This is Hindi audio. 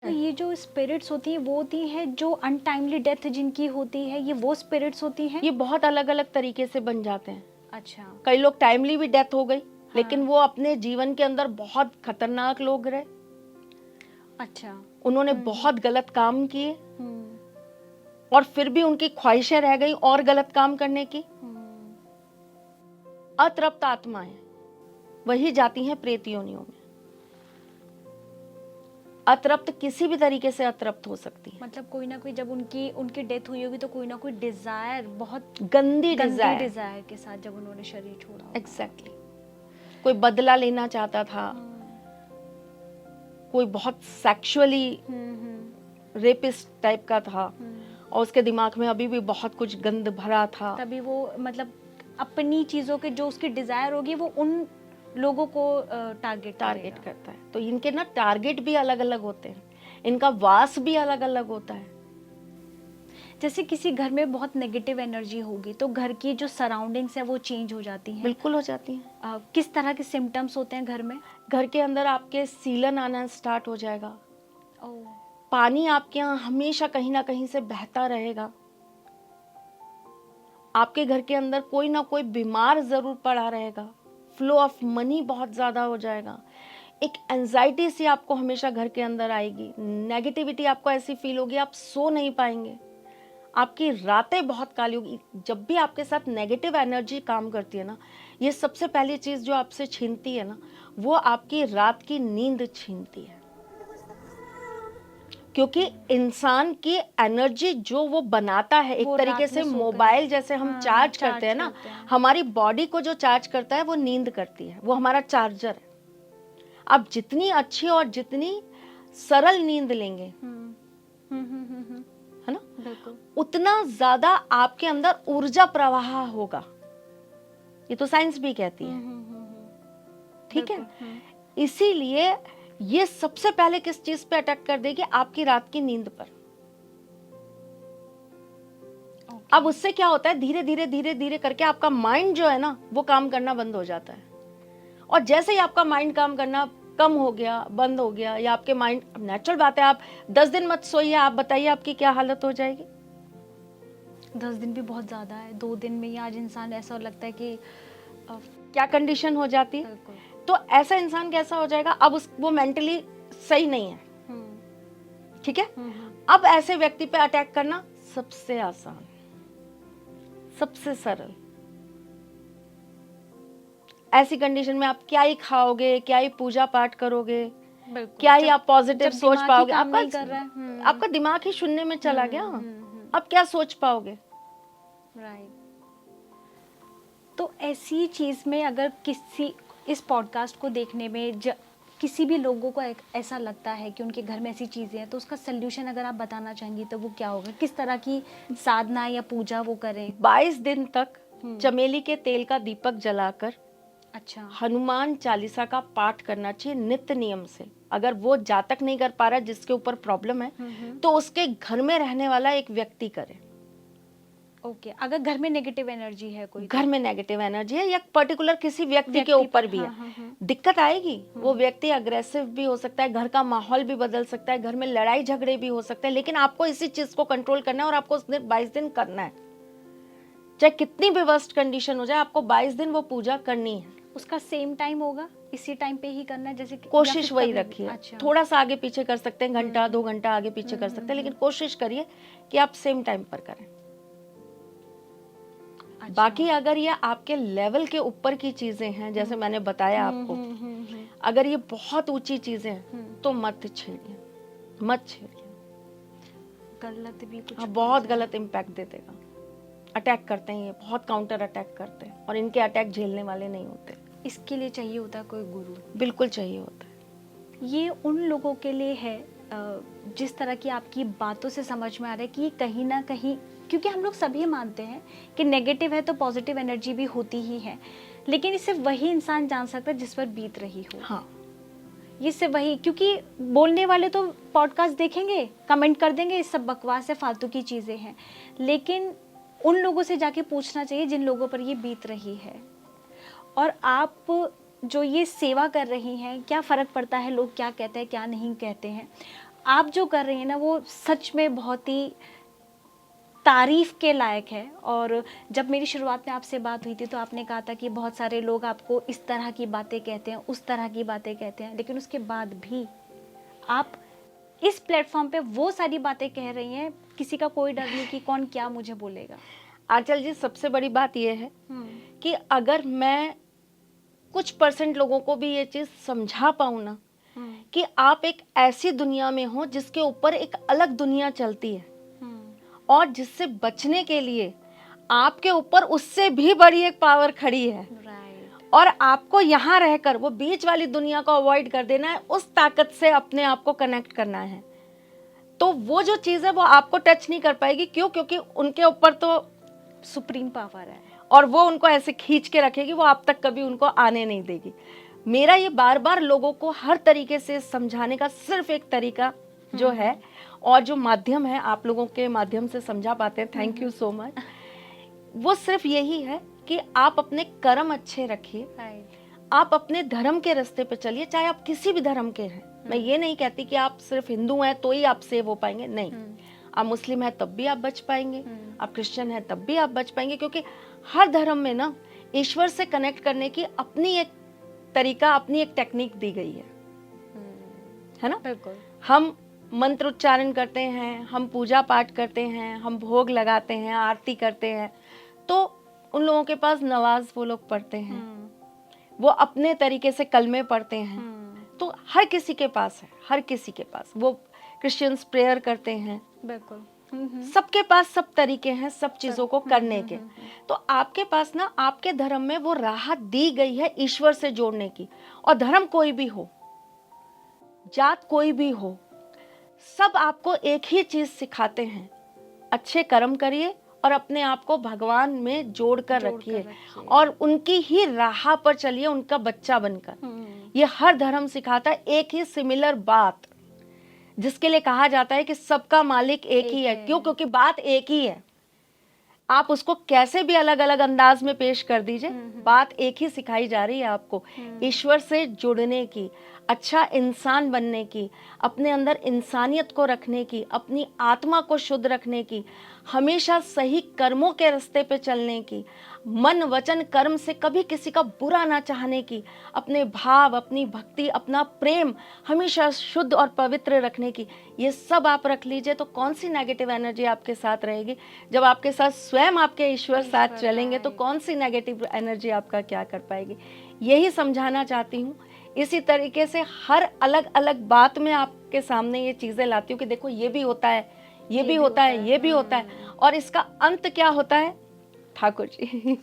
तो ये जो स्पिरिट्स होती हैं वो होती हैं जो अनटाइमली डेथ जिनकी होती है, ये वो स्पिरिट्स होती हैं? ये बहुत अलग अलग तरीके से बन जाते हैं। अच्छा। कई लोग टाइमली भी डेथ हो गई, लेकिन वो अपने जीवन के अंदर बहुत खतरनाक लोग रहे। अच्छा। उन्होंने बहुत गलत काम किए और फिर भी उनकी ख्वाहिशें रह गई और गलत काम करने की। अतृप्त आत्माएं वही जाती हैं प्रेत योनियों में। अतृप्त किसी भी तरीके से अतृप्त हो सकती है। मतलब कोई ना कोई, जब उनकी डेथ हुई होगी तो कोई ना कोई डिजायर, बहुत गंदी डिजायर के साथ जब उन्होंने शरीर छोड़ा। एग्जैक्टली। कोई बदला लेना चाहता था, कोई बहुत सेक्सुअली रेपिस्ट टाइप का था और उसके दिमाग में अभी भी बहुत कुछ गंद भरा था। तभी वो मतलब अपनी चीजों के जो उसकी डिजायर होगी वो उन लोगों को टारगेट करता है। तो इनके ना टारगेट भी अलग अलग होते हैं, इनका वास भी अलग अलग होता है। जैसे किसी घर में बहुत नेगेटिव एनर्जी होगी तो घर की जो सराउंडिंग्स है वो चेंज हो जाती हैं। बिल्कुल हो जाती हैं। किस तरह के सिम्टम्स होते हैं घर में? घर के अंदर आपके सीलन आना स्टार्ट हो जाएगा। पानी आपके यहाँ हमेशा कहीं ना कहीं से बहता रहेगा। आपके घर के अंदर कोई ना कोई बीमार जरूर पड़ा रहेगा। फ्लो ऑफ मनी बहुत ज्यादा हो जाएगा। एक एंजाइटी सी आपको हमेशा घर के अंदर आएगी। नेगेटिविटी आपको ऐसी फील होगी, आप सो नहीं पाएंगे, आपकी रातें बहुत काली होगी। जब भी आपके साथ नेगेटिव एनर्जी काम करती है ना, ये सबसे पहली चीज जो आपसे छीनती है ना, वो आपकी रात की नींद छीनती है। क्योंकि इंसान की एनर्जी जो वो बनाता है, एक तरीके से मोबाइल जैसे हम चार्ज करते हैं ना, हमारी बॉडी को जो चार्ज करता है वो नींद करती है, वो हमारा चार्जर है। आप जितनी अच्छी और जितनी सरल नींद लेंगे, है ना, उतना ज्यादा आपके अंदर ऊर्जा प्रवाह होगा। ये तो साइंस भी कहती है, ठीक है। इसीलिए ये सबसे पहले किस चीज पे अटैक कर देगी? आपकी रात की नींद पर। अब उससे क्या होता है, धीरे धीरे धीरे धीरे करके आपका माइंड जो है ना वो काम करना बंद हो जाता है। और जैसे ही आपका माइंड काम करना कम हो गया, बंद हो गया, या आपके माइंड, नेचुरल बात है, आप 10 दिन मत सोइए, आप बताइए आपकी क्या हालत हो जाएगी? 10 दिन भी बहुत ज्यादा है। 2 दिन में ही आज इंसान ऐसा लगता है कि क्या कंडीशन हो जाती है। तो ऐसा इंसान कैसा हो जाएगा? अब वो मेंटली सही नहीं है, ठीक है। अब ऐसे व्यक्ति पे अटैक करना सबसे आसान, सबसे सरल। ऐसी कंडीशन में आप क्या ही खाओगे, क्या ही पूजा पाठ करोगे, क्या ही आप पॉजिटिव सोच पाओगे? आपका दिमाग ही शून्य में चला गया। अब क्या सोच पाओगे? राइट। तो ऐसी चीज में अगर किसी इस पॉडकास्ट को देखने में किसी भी लोगों को ऐसा लगता है कि उनके घर में ऐसी चीजें हैं, तो उसका सल्यूशन अगर आप बताना चाहेंगी तो वो क्या होगा? किस तरह की साधना या पूजा वो करें? 22 दिन तक चमेली के तेल का दीपक जलाकर, अच्छा, हनुमान चालीसा का पाठ करना चाहिए नित्य नियम से। अगर वो जातक नहीं कर पा रहा, जिसके ऊपर प्रॉब्लम है, तो उसके घर में रहने वाला एक व्यक्ति करे। ओके। अगर घर में नेगेटिव एनर्जी है, कोई घर में नेगेटिव एनर्जी है या पर्टिकुलर किसी व्यक्ति के ऊपर भी है, दिक्कत आएगी। वो व्यक्ति अग्रेसिव भी हो सकता है, घर का माहौल भी बदल सकता है, घर में लड़ाई झगड़े भी हो सकते हैं, लेकिन आपको इसी चीज को कंट्रोल करना है और आपको 22 दिन करना है। चाहे कितनी भी वर्स्ट कंडीशन हो जाए, आपको 22 दिन वो पूजा करनी है। उसका सेम टाइम होगा, इसी टाइम पे ही करना है? जैसे कोशिश वही रखिए। अच्छा। थोड़ा सा आगे पीछे कर सकते हैं, घंटा 2 घंटा आगे पीछे कर सकते हैं, लेकिन कोशिश करिए कि आप सेम टाइम पर करें। अच्छा। बाकी अगर ये आपके लेवल के ऊपर की चीजें हैं, जैसे मैंने बताया आपको, अगर ये बहुत ऊंची चीजें हैं तो मत छेड़िए, मत छेड़िए। गलत भी कुछ बहुत गलत इम्पैक्ट दे देगा। अटैक करते हैं ये, बहुत काउंटर अटैक करते हैं, और इनके अटैक झेलने वाले नहीं होते। इसके लिए चाहिए होता है कोई गुरु? बिल्कुल चाहिए होता है। ये उन लोगों के लिए है जिस तरह की आपकी बातों से समझ में आ रहा है कि कहीं ना कहीं, क्योंकि हम लोग सभी मानते हैं कि नेगेटिव है तो पॉजिटिव एनर्जी भी होती ही है, लेकिन इसे वही इंसान जान सकता है जिस पर बीत रही हो। हाँ, ये से वही, क्योंकि बोलने वाले तो पॉडकास्ट देखेंगे, कमेंट कर देंगे ये सब बकवास है, फालतू की चीज़ें हैं, लेकिन उन लोगों से जाके पूछना चाहिए जिन लोगों पर ये बीत रही है। और आप जो ये सेवा कर रही हैं, क्या फ़र्क पड़ता है लोग क्या कहते हैं क्या नहीं कहते हैं? आप जो कर रही हैं ना वो सच में बहुत ही तारीफ के लायक है। और जब मेरी शुरुआत में आपसे बात हुई थी तो आपने कहा था कि बहुत सारे लोग आपको इस तरह की बातें कहते हैं, उस तरह की बातें कहते हैं, लेकिन उसके बाद भी आप इस प्लेटफॉर्म पे वो सारी बातें कह रही हैं, किसी का कोई डर नहीं कि कौन क्या मुझे बोलेगा। आंचल जी, सबसे बड़ी बात यह है कि अगर मैं कुछ % लोगों को भी ये चीज़ समझा पाऊँ ना कि आप एक ऐसी दुनिया में हो जिसके ऊपर एक अलग दुनिया चलती है और जिससे बचने के लिए आपके ऊपर उससे भी बड़ी एक पावर खड़ी है, और आपको यहाँ रहकर वो बीच वाली दुनिया को अवॉइड कर देना है, उस ताकत से अपने आप को कनेक्ट करना है, तो वो जो चीज़ है वो आपको टच नहीं कर पाएगी। क्यों? क्योंकि उनके ऊपर तो सुप्रीम पावर है और वो उनको ऐसे खींच के रखेगी, वो आप तक कभी उनको आने नहीं देगी। मेरा ये बार बार लोगों को हर तरीके से समझाने का सिर्फ एक तरीका जो है, और जो माध्यम है आप लोगों के माध्यम से समझा पाते हैं, थैंक यू सो मच, वो सिर्फ यही है कि आप अपने कर्म अच्छे रखिए, आप अपने धर्म के रास्ते पे चलिए, चाहे आप किसी भी धर्म के हैं। मैं ये नहीं कहती कि आप सिर्फ हिंदू हैं तो ही आप सेव हो पाएंगे, नहीं, आप मुस्लिम हैं तब भी आप बच पाएंगे, आप क्रिश्चियन हैं तब भी आप बच पाएंगे, क्योंकि हर धर्म में ना ईश्वर से कनेक्ट करने की अपनी एक तरीका, अपनी एक टेक्निक दी गई है ना। बिल्कुल। हम मंत्र उच्चारण करते हैं, हम पूजा पाठ करते हैं, हम भोग लगाते हैं, आरती करते हैं, तो उन लोगों के पास नवाज वो लोग पढ़ते हैं, वो अपने तरीके से कलमे पढ़ते हैं, तो हर किसी के पास है, हर किसी के पास। वो क्रिश्चियंस प्रेयर करते हैं, बिल्कुल। सबके पास सब तरीके हैं सब चीजों को करने के। तो आपके पास ना आपके धर्म में वो राहत दी गई है ईश्वर से जोड़ने की, और धर्म कोई भी हो, जात कोई भी हो, सब आपको एक ही चीज सिखाते हैं, अच्छे कर्म करिए और अपने आप को भगवान में जोड़ कर रखिए और उनकी ही राह पर चलिए, उनका बच्चा बनकर। ये हर धर्म सिखाता है एक ही सिमिलर बात, जिसके लिए कहा जाता है कि सबका मालिक एक ही है। क्यों? क्योंकि बात एक ही है, आप उसको कैसे भी अलग अलग अंदाज में पेश कर दीजिए, बात एक ही सिखाई जा रही है आपको, ईश्वर से जुड़ने की, अच्छा इंसान बनने की, अपने अंदर इंसानियत को रखने की, अपनी आत्मा को शुद्ध रखने की, हमेशा सही कर्मों के रास्ते पे चलने की, मन वचन कर्म से कभी किसी का बुरा ना चाहने की, अपने भाव, अपनी भक्ति, अपना प्रेम हमेशा शुद्ध और पवित्र रखने की। ये सब आप रख लीजिए तो कौन सी नेगेटिव एनर्जी आपके साथ रहेगी। जब आपके साथ स्वयं आपके ईश्वर साथ चलेंगे तो कौन सी नेगेटिव एनर्जी आपका क्या कर पाएगी। यही समझाना चाहती हूँ। इसी तरीके से हर अलग अलग बात में आपके सामने ये चीज़ें लाती हूँ कि देखो ये भी होता है, ये भी होता है, ये भी होता है, और इसका अंत क्या होता है ठाकुर जी।